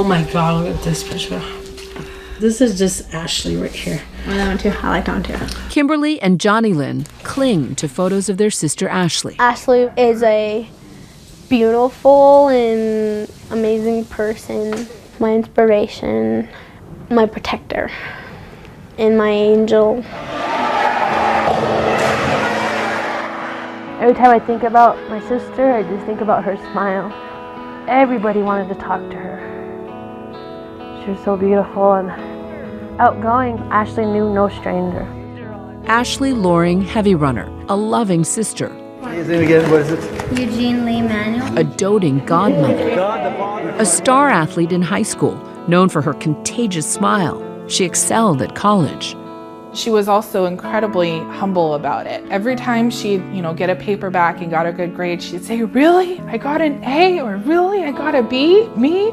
Oh my God, look at this picture. This is just Ashley right here. I like that one too. I like that one too. Kimberly and Johnny Lynn cling to photos of their sister Ashley. Ashley is a beautiful and amazing person. My inspiration, my protector, and my angel. Every time I think about my sister, I just think about her smile. Everybody wanted to talk to her. She was so beautiful and outgoing. Ashley knew no stranger. Ashley Loring HeavyRunner, a loving sister. His name again, what is it? Eugene Lee Manuel. A doting godmother. A star athlete in high school, known for her contagious smile. She excelled at college. She was also incredibly humble about it. Every time she'd, get a paper back and got a good grade, she'd say, "Really? I got an A?" or "Really? I got a B? Me?"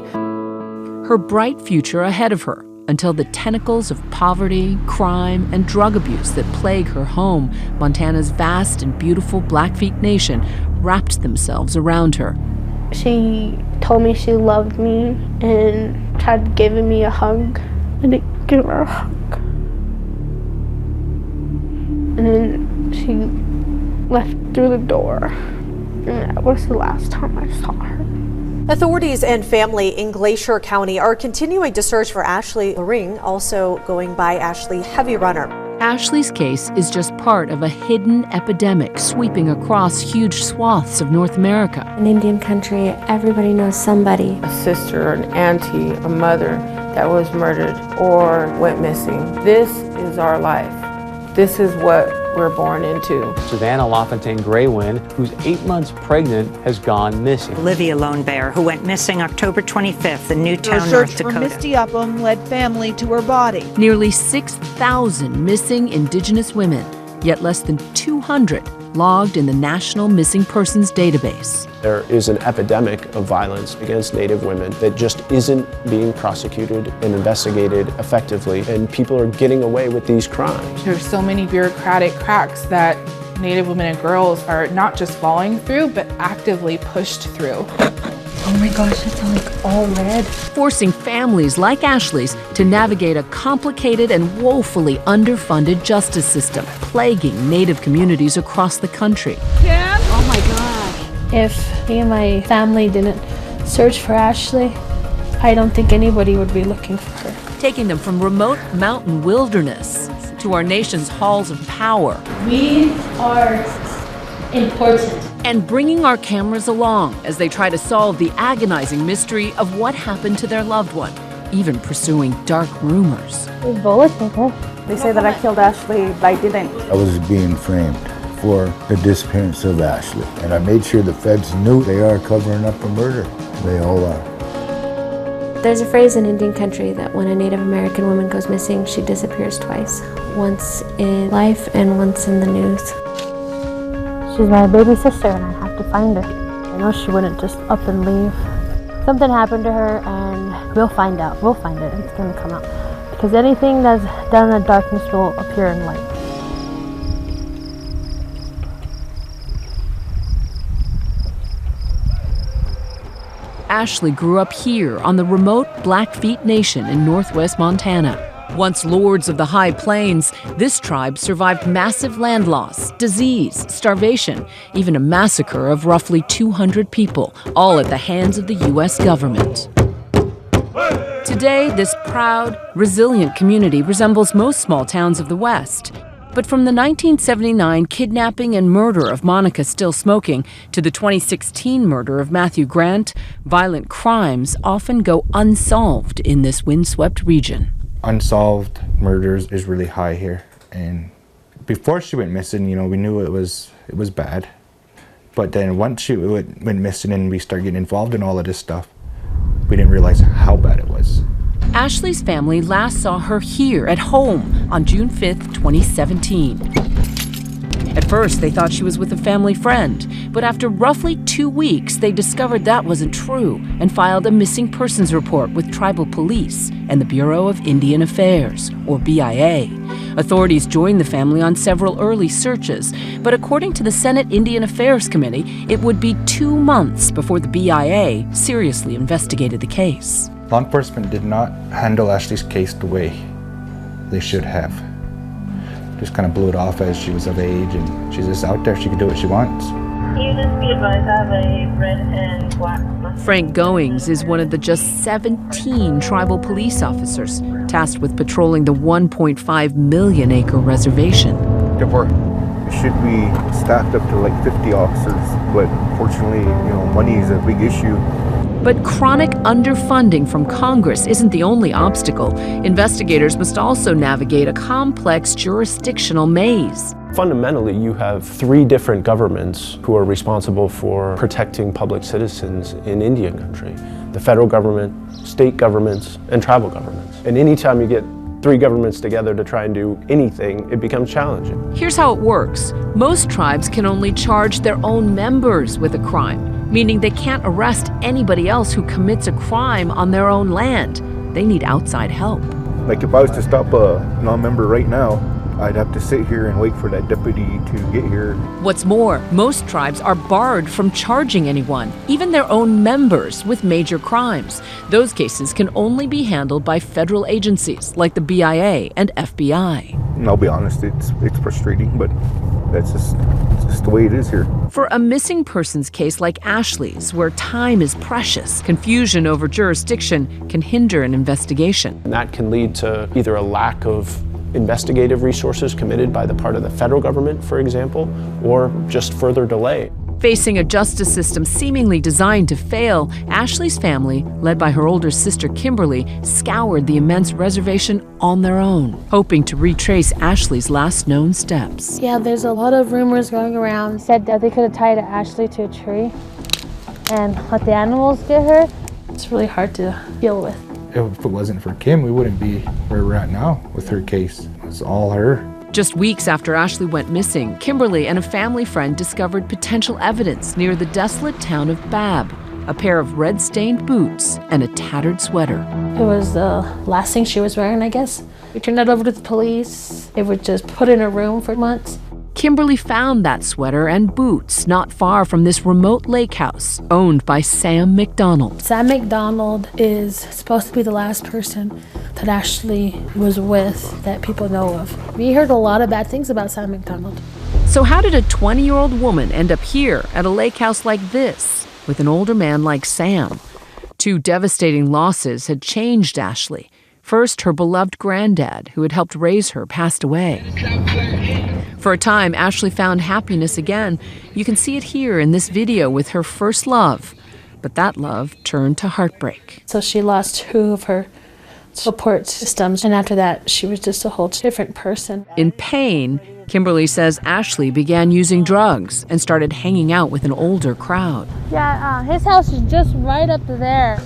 Her bright future ahead of her until the tentacles of poverty, crime, and drug abuse that plague her home, Montana's vast and beautiful Blackfeet Nation, wrapped themselves around her. She told me she loved me and tried giving me a hug. I didn't give her a hug. And then she left through the door. And that was the last time I saw her. Authorities and family in Glacier County are continuing to search for Ashley Loring, also going by Ashley HeavyRunner. Ashley's case is just part of a hidden epidemic sweeping across huge swaths of North America. In Indian country, everybody knows somebody. A sister, an auntie, a mother that was murdered or went missing. This is our life. This is what we're born into. Savannah LaFontaine Graywin, who's 8 months pregnant, has gone missing. Olivia Lone Bear, who went missing October 25th in Newtown, Her North search Dakota. for Misty Upham led family to her body. Nearly 6,000 missing Indigenous women, yet less than 200 logged in the National Missing Persons Database. There is an epidemic of violence against Native women that just isn't being prosecuted and investigated effectively, and people are getting away with these crimes. There's so many bureaucratic cracks that Native women and girls are not just falling through, but actively pushed through. Oh my gosh, it's like all red. Forcing families like Ashley's to navigate a complicated and woefully underfunded justice system, plaguing Native communities across the country. Oh my God. If me and my family didn't search for Ashley, I don't think anybody would be looking for her. Taking them from remote mountain wilderness to our nation's halls of power. We are important. And bringing our cameras along as they try to solve the agonizing mystery of what happened to their loved one, even pursuing dark rumors. There's bullets in her. They say that I killed Ashley, but I didn't. I was being framed for the disappearance of Ashley, and I made sure the feds knew they are covering up a murder. They all are. There's a phrase in Indian country that when a Native American woman goes missing, she disappears twice. Once in life and once in the news. She's my baby sister and I have to find her. I know she wouldn't just up and leave. Something happened to her and we'll find out. We'll find it. It's going to come out. Because anything that's done in the darkness will appear in light. Ashley grew up here on the remote Blackfeet Nation in northwest Montana. Once lords of the high plains, this tribe survived massive land loss, disease, starvation, even a massacre of roughly 200 people, all at the hands of the U.S. government. Today, this proud, resilient community resembles most small towns of the West. But from the 1979 kidnapping and murder of Monica Still Smoking to the 2016 murder of Matthew Grant, violent crimes often go unsolved in this windswept region. Unsolved murders is really high here, and before she went missing, we knew it was bad. But then once she went missing and we started getting involved in all of this stuff, we didn't realize how bad it was. Ashley's family last saw her here at home on June 5th, 2017. At first, they thought she was with a family friend, but after roughly 2 weeks, they discovered that wasn't true and filed a missing persons report with tribal police and the Bureau of Indian Affairs, or BIA. Authorities joined the family on several early searches, but according to the Senate Indian Affairs Committee, it would be 2 months before the BIA seriously investigated the case. Law enforcement did not handle Ashley's case the way they should have. Just kind of blew it off as she was of age and she's just out there, she can do what she wants. Frank Goings is one of the just 17 tribal police officers tasked with patrolling the 1.5 million acre reservation. Therefore, it should be staffed up to like 50 officers, but fortunately, money is a big issue. But chronic underfunding from Congress isn't the only obstacle. Investigators must also navigate a complex jurisdictional maze. Fundamentally, you have 3 different governments who are responsible for protecting public citizens in Indian country. The federal government, state governments, and tribal governments. And anytime you get 3 governments together to try and do anything, it becomes challenging. Here's how it works. Most tribes can only charge their own members with a crime, meaning they can't arrest anybody else who commits a crime on their own land. They need outside help. Like if I was to stop a non-member right now, I'd have to sit here and wait for that deputy to get here. What's more, most tribes are barred from charging anyone, even their own members, with major crimes. Those cases can only be handled by federal agencies like the BIA and FBI. And I'll be honest, it's frustrating, but that's just the way it is here. For a missing persons case like Ashley's, where time is precious, confusion over jurisdiction can hinder an investigation. And that can lead to either a lack of investigative resources committed by the part of the federal government, for example, or just further delay. Facing a justice system seemingly designed to fail, Ashley's family, led by her older sister Kimberly, scoured the immense reservation on their own, hoping to retrace Ashley's last known steps. Yeah, there's a lot of rumors going around. Said that they could have tied Ashley to a tree and let the animals get her. It's really hard to deal with. If it wasn't for Kim, we wouldn't be where we're at now with her case. It's all her. Just weeks after Ashley went missing, Kimberly and a family friend discovered potential evidence near the desolate town of Bab, a pair of red-stained boots and a tattered sweater. It was the last thing she was wearing, I guess. We turned it over to the police. They would just put it in a room for months. Kimberly found that sweater and boots not far from this remote lake house owned by Sam McDonald. Sam McDonald is supposed to be the last person that Ashley was with that people know of. We heard a lot of bad things about Sam McDonald. So how did a 20-year-old woman end up here at a lake house like this with an older man like Sam? 2 devastating losses had changed Ashley. First, her beloved granddad, who had helped raise her, passed away. For a time, Ashley found happiness again. You can see it here in this video with her first love. But that love turned to heartbreak. So she lost 2 of her support systems, and after that, she was just a whole different person. In pain, Kimberly says Ashley began using drugs and started hanging out with an older crowd. Yeah, his house is just right up there.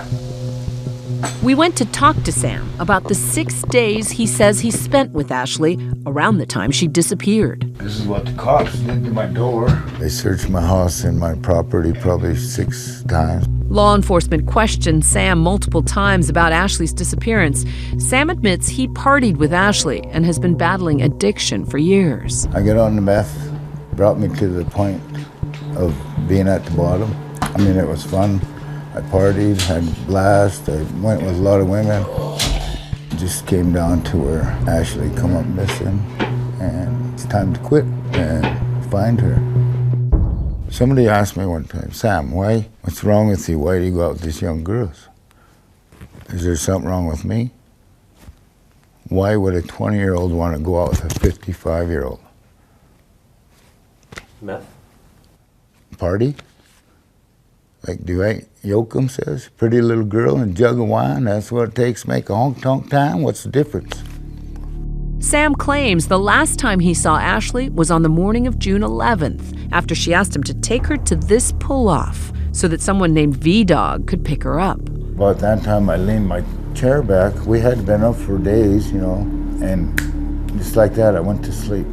We went to talk to Sam about the 6 days he says he spent with Ashley around the time she disappeared. This is what the cops did to my door. They searched my house and my property probably 6 times. Law enforcement questioned Sam multiple times about Ashley's disappearance. Sam admits he partied with Ashley and has been battling addiction for years. I got on the meth, brought me to the point of being at the bottom. I mean, it was fun. I partied, had a blast, I went with a lot of women. It just came down to where Ashley come up missing, and it's time to quit and find her. Somebody asked me one time, Sam, what's wrong with you? Why do you go out with these young girls? Is there something wrong with me? Why would a 20-year-old want to go out with a 55-year-old? Meth. Party? Like Dwight Yoakam says, pretty little girl and a jug of wine, that's what it takes to make a honk-tonk time? What's the difference? Sam claims the last time he saw Ashley was on the morning of June 11th, after she asked him to take her to this pull-off so that someone named V-Dog could pick her up. About that time, I leaned my chair back. We had been up for days, and just like that, I went to sleep.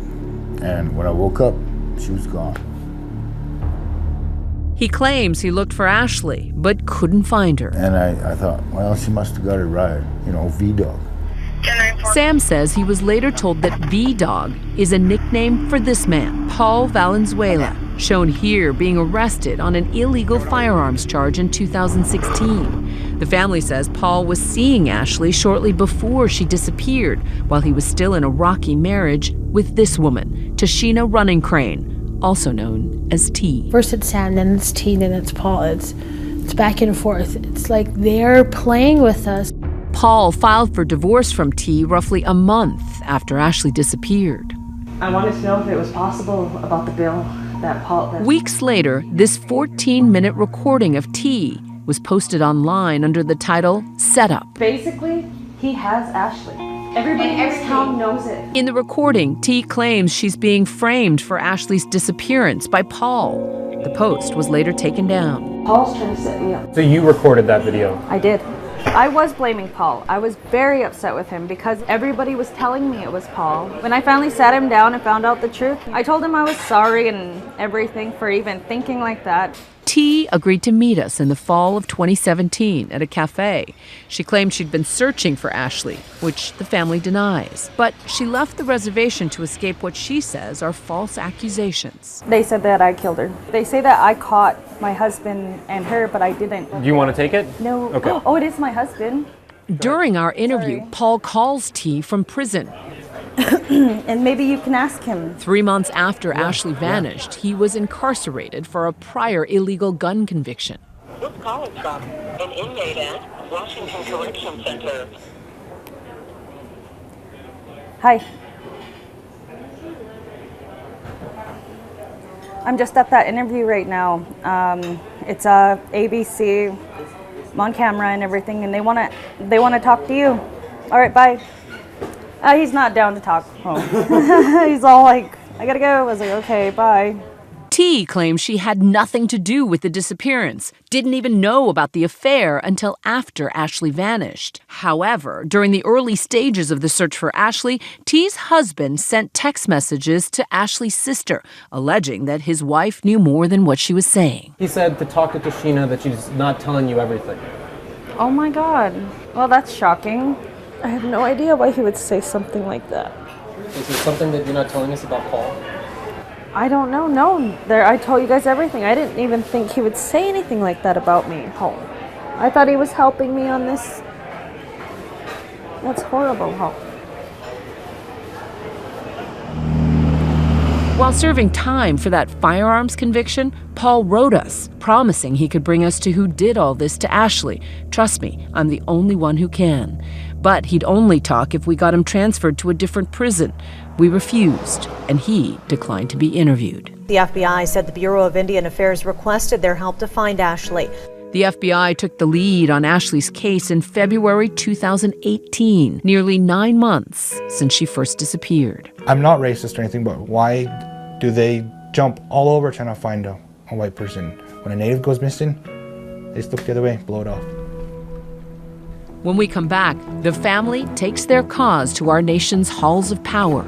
And when I woke up, she was gone. He claims he looked for Ashley, but couldn't find her. And I thought, well, she must have got a ride, V-Dog. Sam says he was later told that V-Dog is a nickname for this man, Paul Valenzuela, shown here being arrested on an illegal firearms charge in 2016. The family says Paul was seeing Ashley shortly before she disappeared, while he was still in a rocky marriage with this woman, Tashina Running Crane, also known as T. First it's Sam, then it's T, then it's Paul. It's back and forth. It's like they're playing with us. Paul filed for divorce from T roughly a month after Ashley disappeared. I wanted to know if it was possible about the bill that Paul... Weeks later, this 14-minute recording of T was posted online under the title Setup. Basically, he has Ashley. Everybody in this town knows it. In the recording, T claims she's being framed for Ashley's disappearance by Paul. The post was later taken down. Paul's trying to set me up. So you recorded that video? I did. I was blaming Paul. I was very upset with him because everybody was telling me it was Paul. When I finally sat him down and found out the truth, I told him I was sorry and everything for even thinking like that. T agreed to meet us in the fall of 2017 at a cafe. She claimed she'd been searching for Ashley, which the family denies. But she left the reservation to escape what she says are false accusations. They said that I killed her. They say that I caught my husband and her, but I didn't. Do you want to take it? No. Okay. Oh, it is my husband. During our interview, Paul calls T from prison. And maybe you can ask him. 3 months after Ashley vanished, he was incarcerated for a prior illegal gun conviction. This call is from an inmate at Washington Correction Center. Hi. I'm just at that interview right now. It's ABC. I'm on camera and everything, and they wanna talk to you. All right, bye. He's not down to talk. Oh. He's all like, I gotta go. I was like, okay, bye. T claims she had nothing to do with the disappearance, didn't even know about the affair until after Ashley vanished. However, during the early stages of the search for Ashley, T's husband sent text messages to Ashley's sister, alleging that his wife knew more than what she was saying. He said to talk to Tashina that she's not telling you everything. Oh my God. Well, that's shocking. I have no idea why he would say something like that. Is there something that you're not telling us about Paul? I don't know. No, I told you guys everything. I didn't even think he would say anything like that about me. Oh, I thought he was helping me on this. That's horrible. Oh. While serving time for that firearms conviction, Paul wrote us, promising he could bring us to who did all this to Ashley. Trust me, I'm the only one who can. But he'd only talk if we got him transferred to a different prison. We refused, and he declined to be interviewed. The FBI said the Bureau of Indian Affairs requested their help to find Ashley. The FBI took the lead on Ashley's case in February 2018, nearly 9 months since she first disappeared. I'm not racist or anything, but why do they jump all over trying to find a white person? When a native goes missing, they just look the other way, blow it off. When we come back, the family takes their cause to our nation's halls of power.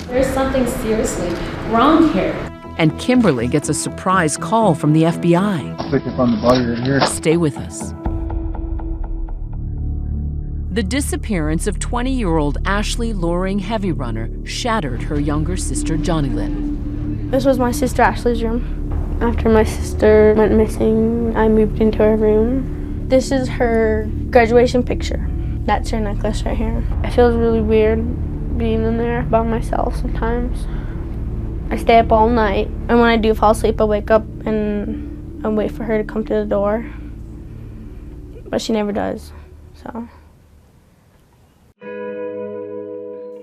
There's something seriously wrong here. And Kimberly gets a surprise call from the FBI. I'll pick up on the body right here. Stay with us. The disappearance of 20-year-old Ashley Loring HeavyRunner shattered her younger sister, Johnny Lynn. This was my sister Ashley's room. After my sister went missing, I moved into her room. This is her graduation picture. That's her necklace right here. It feels really weird being in there by myself sometimes. I stay up all night, and when I do fall asleep, I wake up and I wait for her to come to the door. But she never does, so.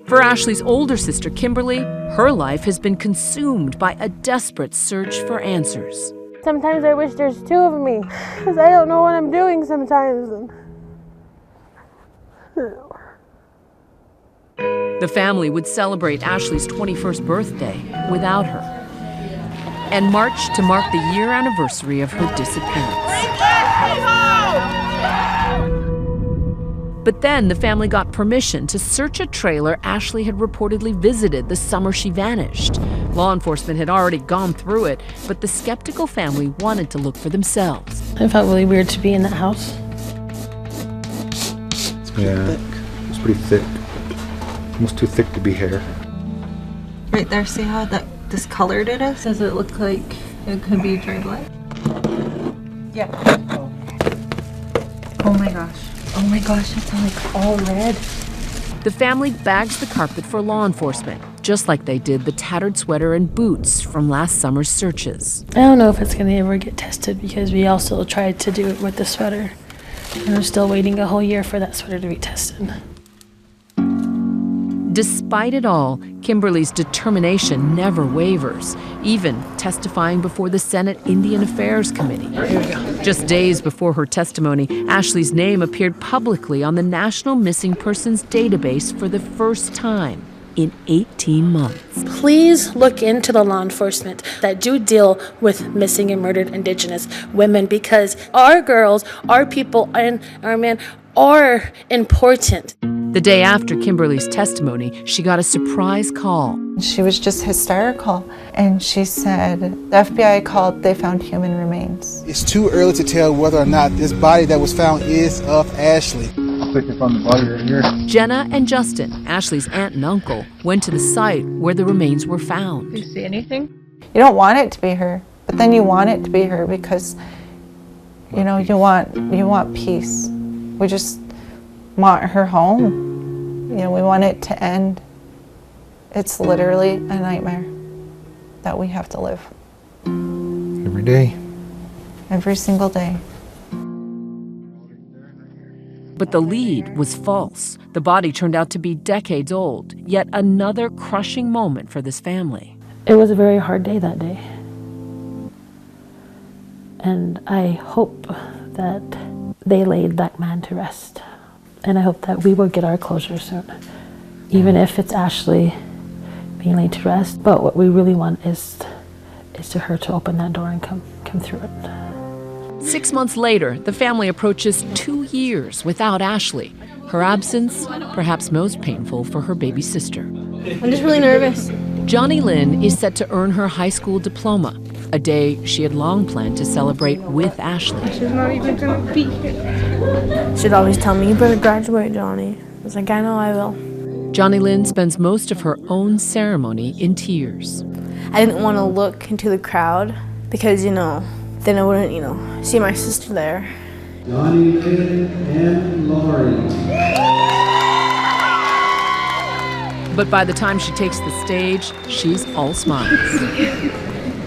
For Ashley's older sister, Kimberly, her life has been consumed by a desperate search for answers. Sometimes I wish there's two of me, because I don't know what I'm doing sometimes. The family would celebrate Ashley's 21st birthday without her and march to mark the year anniversary of her disappearance. But then the family got permission to search a trailer Ashley had reportedly visited the summer she vanished. Law enforcement had already gone through it, but the skeptical family wanted to look for themselves. It felt really weird to be in that house. Yeah, it's pretty thick. almost too thick to be hair. Right there, see how discolored it is? Does it look like it could be dry blood? Yeah. Oh my gosh. Oh my gosh, it's like all red. The family bags the carpet for law enforcement, just like they did the tattered sweater and boots from last summer's searches. I don't know if it's going to ever get tested because we also tried to do it with the sweater. And we're still waiting a whole year for that sweater to be tested. Despite it all, Kimberly's determination never wavers, even testifying before the Senate Indian Affairs Committee. Just days before her testimony, Ashley's name appeared publicly on the National Missing Persons Database for the first time in 18 months. Please look into the law enforcement that do deal with missing and murdered Indigenous women, because our girls, our people, and our men are important. The day after Kimberly's testimony, she got a surprise call. She was just hysterical, and she said, the FBI called, they found human remains. It's too early to tell whether or not this body that was found is of Ashley. I'll pick it from the body right here. Jenna and Justin, Ashley's aunt and uncle, went to the site where the remains were found. Did you see anything? You don't want it to be her, but then you want it to be her because, you know, you want peace. We just want her home. You know, we want it to end. It's literally a nightmare that we have to live. Every day. Every single day. But the lead was false. The body turned out to be decades old. Yet another crushing moment for this family. It was a very hard day that day. And I hope that they laid that man to rest. And I hope that we will get our closure soon. Even if it's Ashley being laid to rest. But what we really want is to her to open that door and come through it. 6 months later, the family approaches 2 years without Ashley. Her absence, perhaps most painful for her baby sister. I'm just really nervous. Johnny Lynn is set to earn her high school diploma, a day she had long planned to celebrate with Ashley. She's not even gonna be here. She'd always tell me, you better graduate, Johnny. I was like, I know I will. Johnny Lynn spends most of her own ceremony in tears. I didn't want to look into the crowd because, then I wouldn't, see my sister there. Johnny Lynn and Loring. But by the time she takes the stage, she's all smiles.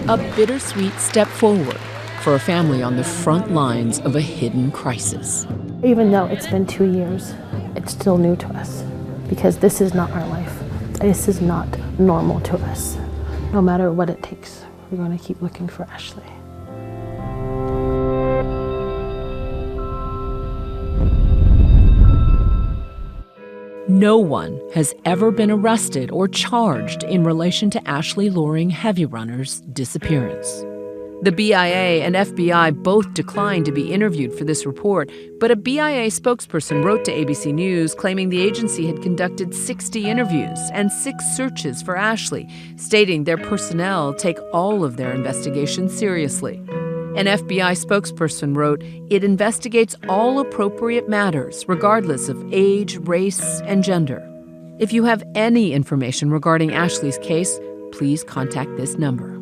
A bittersweet step forward for a family on the front lines of a hidden crisis. Even though it's been 2 years, it's still new to us because this is not our life. This is not normal to us. No matter what it takes, we're going to keep looking for Ashley. No one has ever been arrested or charged in relation to Ashley Loring HeavyRunner's disappearance. The BIA and FBI both declined to be interviewed for this report, but a BIA spokesperson wrote to ABC News claiming the agency had conducted 60 interviews and 6 searches for Ashley, stating their personnel take all of their investigations seriously. An FBI spokesperson wrote, "It investigates all appropriate matters, regardless of age, race, and gender. If you have any information regarding Ashley's case, please contact this number."